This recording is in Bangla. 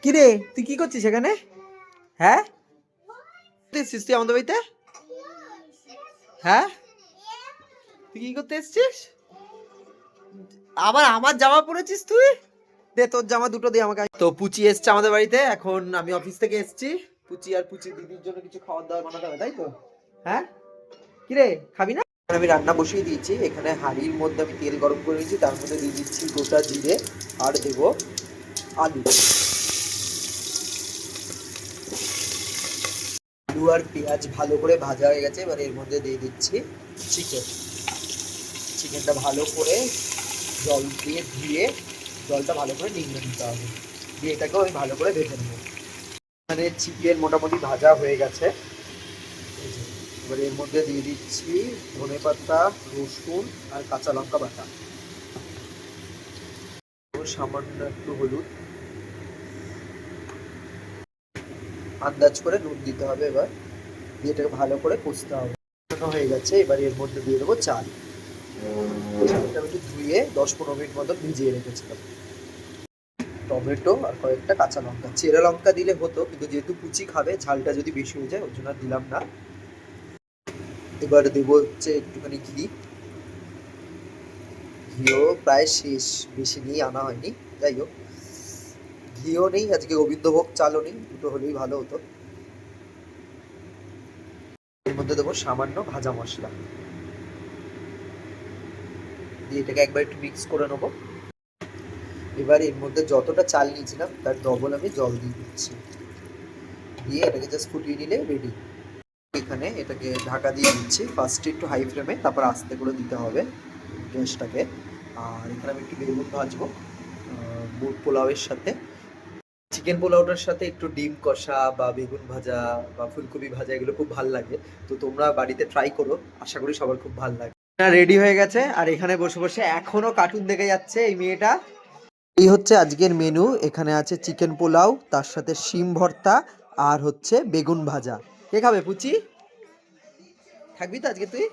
কি রে তুই কি করছিস এখানে? হ্যাঁ এসছিস তুই আমাদের বাড়িতে? হ্যাঁ তুই কি করতে এসছিস? আবার আমার জামা পরেছিস তুই? দে তোর জামা দুটো দে আমাকে। তো পুচি এসছে আমাদের বাড়িতে, এখন আমি অফিস থেকে এসছি। পুচি আর পুচি দিদির জন্য কিছু খাবার দাবার বানাতে হবে, তাই তো? হ্যাঁ কি রে খাবি না? আমি রান্না বসিয়ে দিয়েছি, এখানে হাঁড়ির মধ্যে আমি তেল গরম করে নিয়েছি, তার মধ্যে দিয়ে দিচ্ছি গোটা জিরে আর দেবো আলু। আলু আর পেঁয়াজ ভালো করে ভাজা হয়ে গেছে, এবার এর মধ্যে দিয়ে দিচ্ছি চিকেন। চিকেনটা ভালো করে জল দিয়ে ধুয়ে জলটা ভালো করে নিংড়ে নিতে হবে, দিয়ে এটাকেও আমি ভালো করে ভেজে নেবো। মানে চিকেন মোটামুটি ভাজা হয়ে গেছে। এবার এর মধ্যে দিয়ে দিচ্ছি ধনেপাতা, রসুন আর কাঁচা লঙ্কা বাটা, সামান্য একটু হলুদ, আন্দাজ করে নুন দিতে হবে। এবার দিয়ে এটাকে ভালো করে কষতে হবে। হয়ে গেছে, এবার এর মধ্যে দিয়ে দেবো চাল। চালটা একটু ধুয়ে 10-15 মিনিট মতো ভিজিয়ে রেখেছিলাম। টমেটো আর কয়েকটা কাঁচা লঙ্কা, চেরা লঙ্কা দিলে হতো, কিন্তু যেহেতু কুচি খাবে ঝালটা যদি বেশি হয়ে যায় ওর জন্য আর দিলাম না। এবার দেবো হচ্ছে একটুখানি ঘি। ঘিও প্রায় শেষ, বেশি নিয়ে আনা হয়নি, যাই হোক। ঘিও নেই আজকে, গোবিন্দভোগ চালও নেই, দুটো হলেই ভালো হতো। এর মধ্যে দেবো সামান্য ভাজা মশলা, দিয়ে এটাকে একবার একটু মিক্স করে নেবো। এবার এর মধ্যে যতটা চাল নিয়েছিলাম তার ডবল আমি জল দিয়ে দিচ্ছি, দিয়ে এটাকে জাস্ট ফুটিয়ে নিলে রেডি। এখানে এটাকে ঢাকা দিয়ে দিচ্ছি, ফার্স্টে একটু হাই ফ্লেমে, তারপর আস্তে করে দিতে হবে গ্যাসটাকে। আর এখানে আমি একটু বেগুন ভাজবো বুট পোলাওয়ের সাথে। চিকেন পোলাওটার সাথে একটু ডিম কষা বা বেগুন ভাজা বা ফুলকপি ভাজা এগুলো খুব ভাল লাগে। তো তোমরা বাড়িতে ট্রাই করো, আশা করি সবার খুব ভাল লাগে। রেডি হয়ে গেছে, আর এখানে বসে বসে এখনো কার্টুন দেখে যাচ্ছে এই মেয়েটা। এই হচ্ছে আজকের মেনু, এখানে আছে চিকেন পোলাও, তার সাথে শিম ভর্তা আর হচ্ছে বেগুন ভাজা। কে খাবে? পুচি থাকবি তো আজকে তুই?